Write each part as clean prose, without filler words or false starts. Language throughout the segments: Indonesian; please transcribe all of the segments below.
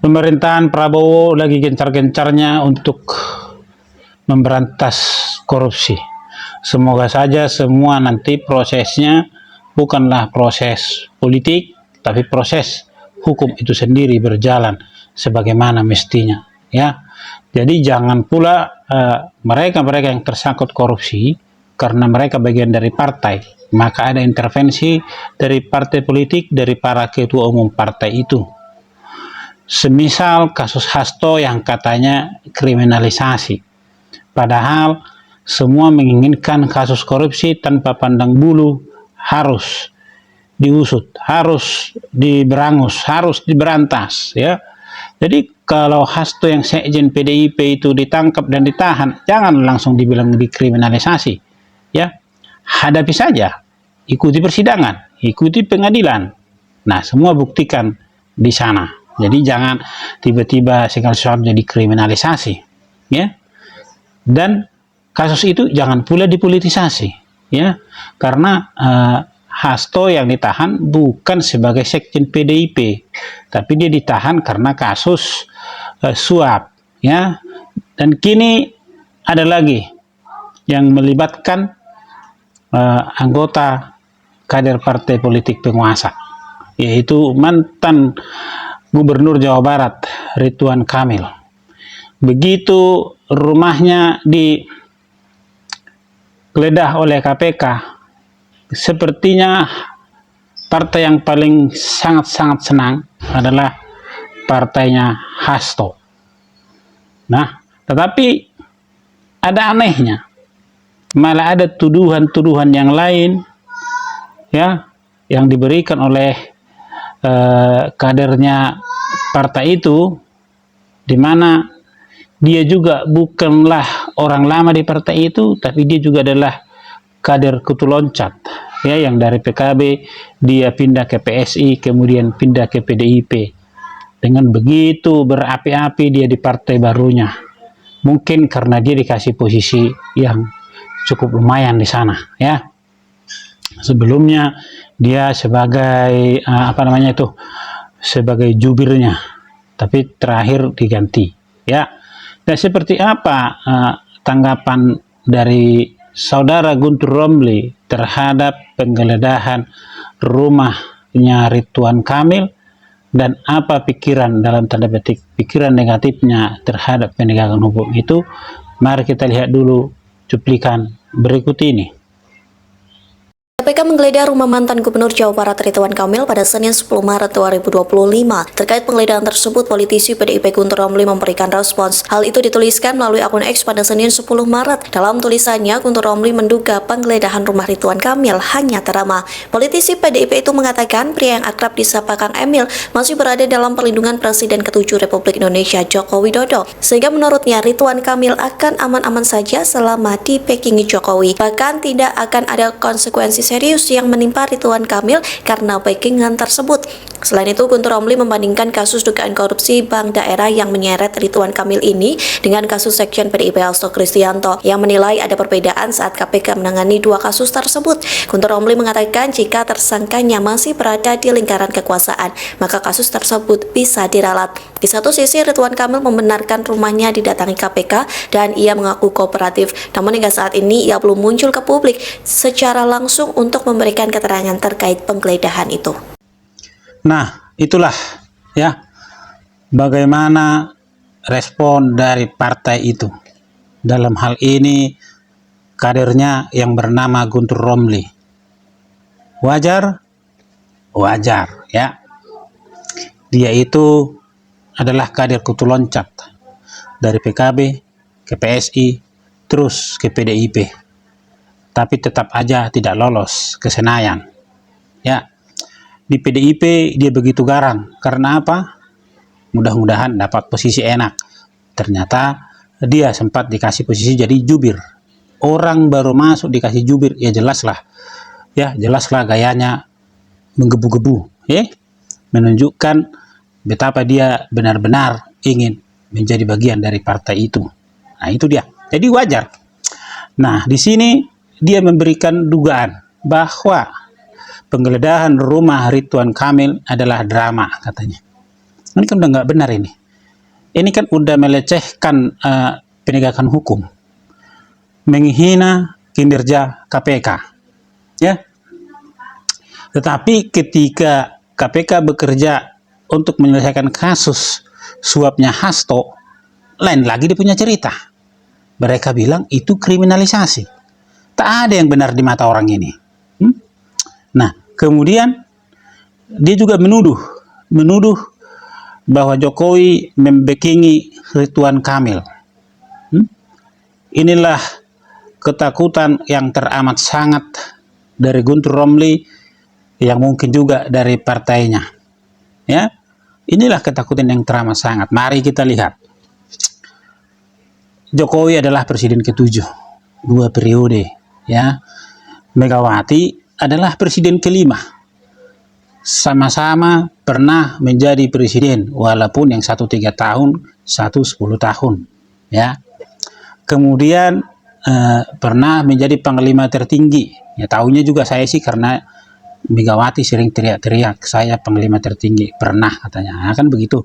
Pemerintahan Prabowo lagi gencar-gencarnya untuk memberantas korupsi. Semoga saja semua nanti prosesnya bukanlah proses politik, tapi proses hukum itu sendiri berjalan sebagaimana mestinya. Ya, jadi jangan pula mereka-mereka yang tersangkut korupsi karena mereka bagian dari partai, maka ada intervensi dari partai politik, dari para ketua umum partai itu. Semisal kasus Hasto yang katanya kriminalisasi, padahal semua menginginkan kasus korupsi tanpa pandang bulu harus diusut, harus diberangus, harus diberantas, ya. Jadi kalau Hasto yang sekjen PDIP itu ditangkap dan ditahan, jangan langsung dibilang dikriminalisasi, ya. Hadapi saja, ikuti persidangan, ikuti pengadilan. Nah, semua buktikan di sana. Jadi jangan tiba-tiba segala sesuatu jadi kriminalisasi, ya. Dan kasus itu jangan pula dipolitisasi, ya. Karena Hasto yang ditahan bukan sebagai sekjen PDIP, tapi dia ditahan karena kasus suap, ya. Dan kini ada lagi yang melibatkan anggota kader partai politik penguasa, yaitu mantan Gubernur Jawa Barat Ridwan Kamil. Begitu rumahnya digeledah oleh KPK, sepertinya partai yang paling sangat-sangat senang adalah partainya Hasto. Nah, tetapi ada anehnya, malah ada tuduhan-tuduhan yang lain, ya, yang diberikan oleh kadernya partai itu, di mana dia juga bukanlah orang lama di partai itu, tapi dia juga adalah kader kutu loncat, ya, yang dari PKB dia pindah ke PSI, kemudian pindah ke PDIP. Dengan begitu berapi-api dia di partai barunya, mungkin karena dia dikasih posisi yang cukup lumayan di sana, ya. Sebelumnya dia sebagai sebagai jubirnya, tapi terakhir diganti, ya. Dan seperti apa tanggapan dari saudara Guntur Romli terhadap penggeledahan rumahnya Ridwan Kamil, dan apa pikiran, dalam tanda petik pikiran negatifnya terhadap penegakan hukum itu? Mari kita lihat dulu cuplikan berikut ini. KPK menggeledah rumah mantan Gubernur Jawa Barat Ridwan Kamil pada Senin 10 Maret 2025. Terkait penggeledahan tersebut, politisi PDIP Guntur Romli memberikan respons. Hal itu dituliskan melalui akun X pada Senin 10 Maret. Dalam tulisannya, Guntur Romli menduga penggeledahan rumah Ridwan Kamil hanya drama. Politisi PDIP itu mengatakan pria yang akrab disapa Kang Emil masih berada dalam perlindungan Presiden ke-7 Republik Indonesia Joko Widodo. Sehingga menurutnya Ridwan Kamil akan aman-aman saja selama dipackingi Jokowi. Bahkan tidak akan ada konsekuensi serius yang menimpa Ridwan Kamil karena backingan tersebut. Selain itu, Guntur Romli membandingkan kasus dugaan korupsi bank daerah yang menyeret Ridwan Kamil ini dengan kasus sekjen PDIP Hasto Kristianto yang menilai ada perbedaan saat KPK menangani dua kasus tersebut. Guntur Romli mengatakan jika tersangkanya masih berada di lingkaran kekuasaan, maka kasus tersebut bisa diralat. Di satu sisi, Ridwan Kamil membenarkan rumahnya didatangi KPK dan ia mengaku kooperatif. Namun hingga saat ini ia belum muncul ke publik secara langsung untuk memberikan keterangan terkait penggeledahan itu. Nah, itulah, ya, bagaimana respon dari partai itu. Dalam hal ini kadernya yang bernama Guntur Romli. Wajar? Wajar, ya. Dia itu adalah kader kutu loncat dari PKB ke PSI terus ke PDIP, tapi tetap aja tidak lolos ke Senayan, ya. Di PDIP dia begitu garang karena apa? Mudah-mudahan dapat posisi enak. Ternyata dia sempat dikasih posisi jadi jubir. Orang baru masuk dikasih jubir, ya jelaslah gayanya menggebu-gebu, ya, menunjukkan betapa dia benar-benar ingin menjadi bagian dari partai itu. Nah, itu dia. Jadi wajar. Nah, di sini dia memberikan dugaan bahwa penggeledahan rumah Ridwan Kamil adalah drama, katanya. Ini kan udah nggak benar ini. Ini kan udah melecehkan penegakan hukum, menghina kinerja KPK, ya. Tetapi ketika KPK bekerja untuk menyelesaikan kasus suapnya Hasto, lain lagi dia punya cerita. Mereka bilang itu kriminalisasi. Tak ada yang benar di mata orang ini. Nah, kemudian dia juga menuduh bahwa Jokowi membackingi Ridwan Kamil. Inilah ketakutan yang teramat sangat dari Guntur Romli, yang mungkin juga dari partainya. Ya, inilah ketakutan yang teramat sangat. Mari kita lihat. Jokowi adalah presiden ke-7, 2 periode. Ya, Megawati adalah presiden ke-5. Sama-sama pernah menjadi presiden, walaupun yang satu 3 tahun, satu 10 tahun. Ya, kemudian pernah menjadi panglima tertinggi. Ya, tahunya juga saya sih karena Megawati sering teriak-teriak, saya panglima tertinggi, pernah katanya. Nah, kan begitu.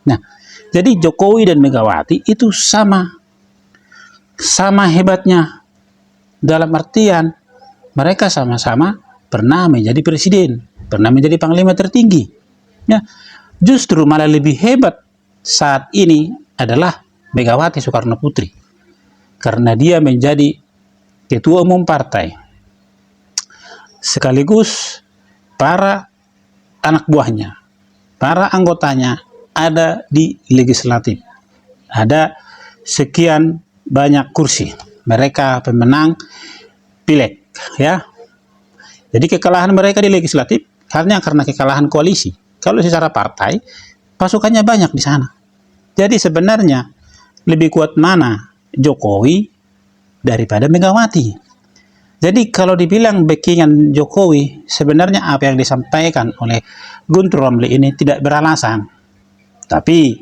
Nah, jadi Jokowi dan Megawati itu sama hebatnya, dalam artian mereka sama-sama pernah menjadi presiden, pernah menjadi panglima tertinggi. Ya, justru malah lebih hebat saat ini adalah Megawati Soekarno Putri, karena dia menjadi ketua umum partai, sekaligus para anak buahnya, para anggotanya ada di legislatif, ada sekian banyak kursi, mereka pemenang pileg, ya. Jadi kekalahan mereka di legislatif hanya karena kekalahan koalisi. Kalau secara partai, pasukannya banyak di sana. Jadi sebenarnya lebih kuat mana Jokowi daripada Megawati. Jadi kalau dibilang backingan Jokowi, sebenarnya apa yang disampaikan oleh Guntur Romli ini tidak beralasan. Tapi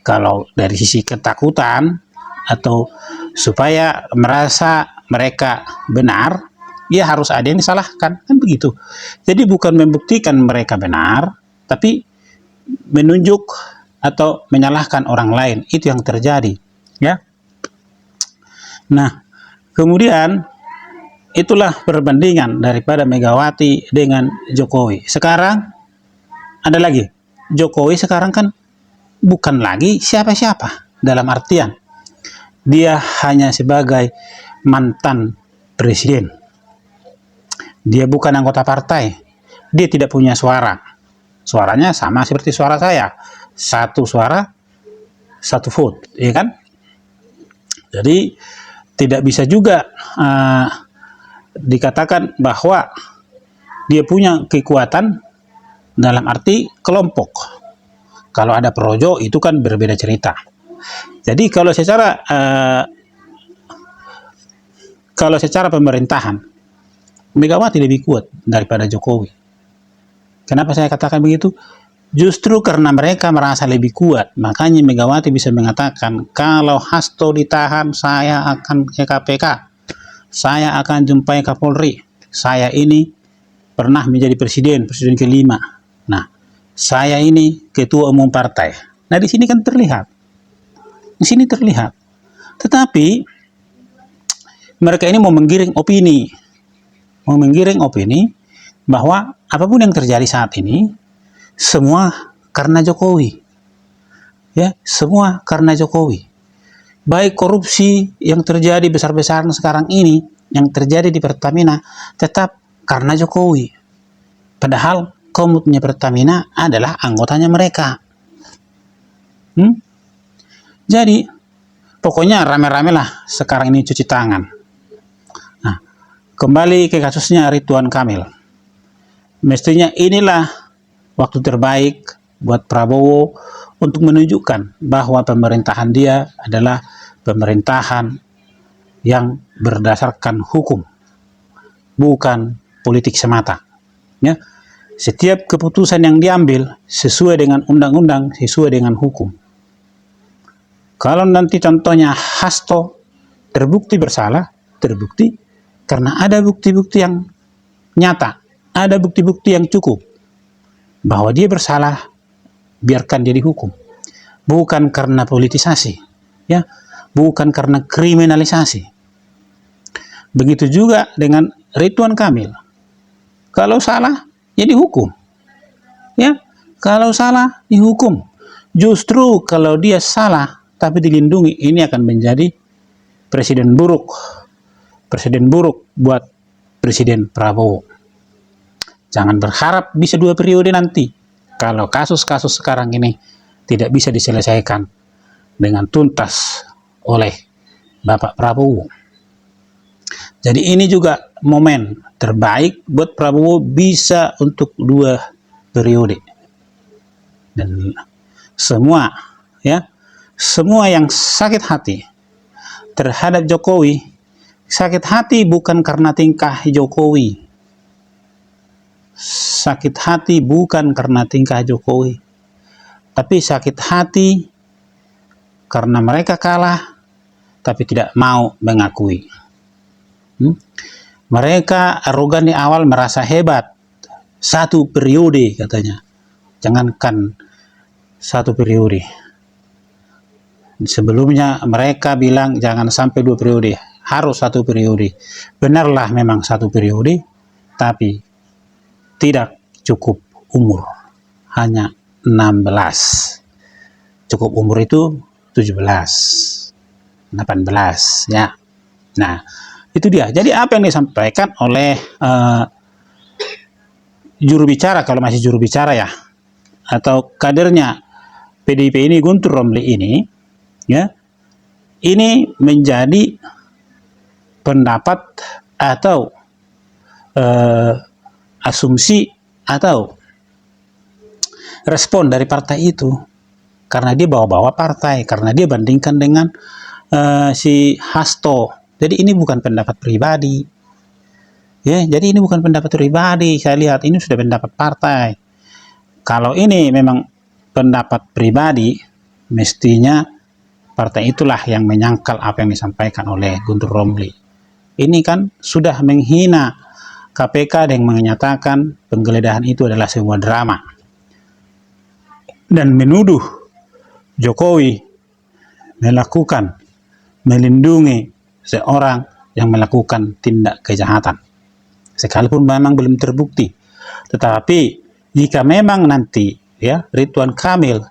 kalau dari sisi ketakutan atau supaya merasa mereka benar, ya harus ada yang disalahkan, kan begitu. Jadi bukan membuktikan mereka benar, tapi menunjuk atau menyalahkan orang lain. Itu yang terjadi, ya. Nah, kemudian itulah perbandingan daripada Megawati dengan Jokowi. Sekarang ada lagi, Jokowi sekarang kan bukan lagi siapa-siapa, dalam artian dia hanya sebagai mantan presiden. Dia bukan anggota partai. Dia tidak punya suara. Suaranya sama seperti suara saya. 1 suara, 1 vote, ya kan? Jadi tidak bisa juga dikatakan bahwa dia punya kekuatan dalam arti kelompok. Kalau ada projo itu kan berbeda cerita. Jadi kalau secara pemerintahan, Megawati lebih kuat daripada Jokowi. Kenapa saya katakan begitu? Justru karena mereka merasa lebih kuat, makanya Megawati bisa mengatakan, kalau Hasto ditahan, saya akan ke KPK, saya akan jumpai Kapolri, saya ini pernah menjadi presiden ke-5. Nah, saya ini ketua umum partai. Nah, di sini kan terlihat. Di sini terlihat. Tetapi mereka ini mau menggiring opini bahwa apapun yang terjadi saat ini semua karena Jokowi. Ya, semua karena Jokowi. Baik korupsi yang terjadi besar-besaran sekarang ini, yang terjadi di Pertamina, tetap karena Jokowi. Padahal komutnya Pertamina adalah anggotanya mereka. Jadi, pokoknya rame-rame lah sekarang ini cuci tangan. Nah, kembali ke kasusnya Ridwan Kamil. Mestinya inilah waktu terbaik buat Prabowo untuk menunjukkan bahwa pemerintahan dia adalah pemerintahan yang berdasarkan hukum, bukan politik semata. Ya, setiap keputusan yang diambil sesuai dengan undang-undang, sesuai dengan hukum. Kalau nanti contohnya Hasto terbukti bersalah, terbukti karena ada bukti-bukti yang nyata, ada bukti-bukti yang cukup bahwa dia bersalah biarkan dia dihukum. Bukan karena politisasi, ya, bukan karena kriminalisasi. Begitu juga dengan Ridwan Kamil. Kalau salah, ya dihukum. Ya, kalau salah dihukum. Justru kalau dia salah tapi dilindungi, ini akan menjadi presiden buruk. Presiden buruk buat Presiden Prabowo. Jangan berharap bisa 2 periode nanti. Kalau kasus-kasus sekarang ini tidak bisa diselesaikan dengan tuntas oleh Bapak Prabowo. Jadi ini juga momen terbaik buat Prabowo bisa untuk 2 periode. Dan semua yang sakit hati terhadap Jokowi, sakit hati bukan karena tingkah Jokowi. Sakit hati bukan karena tingkah Jokowi, tapi sakit hati karena mereka kalah tapi tidak mau mengakui. Mereka arogan di awal, merasa hebat. 1 periode katanya. Jangankan 1 periode. Sebelumnya mereka bilang jangan sampai 2 periode, harus 1 periode. Benarlah memang 1 periode, tapi tidak cukup umur. Hanya 16. Cukup umur itu 17, 18, ya. Nah, itu dia. Jadi apa yang disampaikan oleh juru bicara, kalau masih juru bicara ya, atau kadernya PDIP ini, Guntur Romli ini, ya, ini menjadi pendapat atau asumsi atau respon dari partai itu, karena dia bawa-bawa partai, karena dia bandingkan dengan si Hasto. Jadi ini bukan pendapat pribadi, ya. Jadi ini bukan pendapat pribadi. Saya lihat ini sudah pendapat partai. Kalau ini memang pendapat pribadi, mestinya partai itulah yang menyangkal apa yang disampaikan oleh Guntur Romli. Ini kan sudah menghina KPK dan menyatakan penggeledahan itu adalah sebuah drama. Dan menuduh Jokowi melindungi seorang yang melakukan tindak kejahatan. Sekalipun memang belum terbukti. Tetapi jika memang nanti, ya, Ridwan Kamil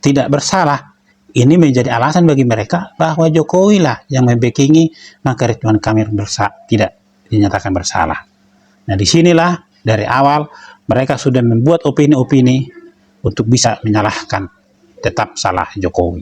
tidak bersalah, ini menjadi alasan bagi mereka bahwa Jokowi lah yang membackingi, maka Ridwan Kamil tidak dinyatakan bersalah. Nah, disinilah dari awal mereka sudah membuat opini-opini untuk bisa menyalahkan tetap salah Jokowi.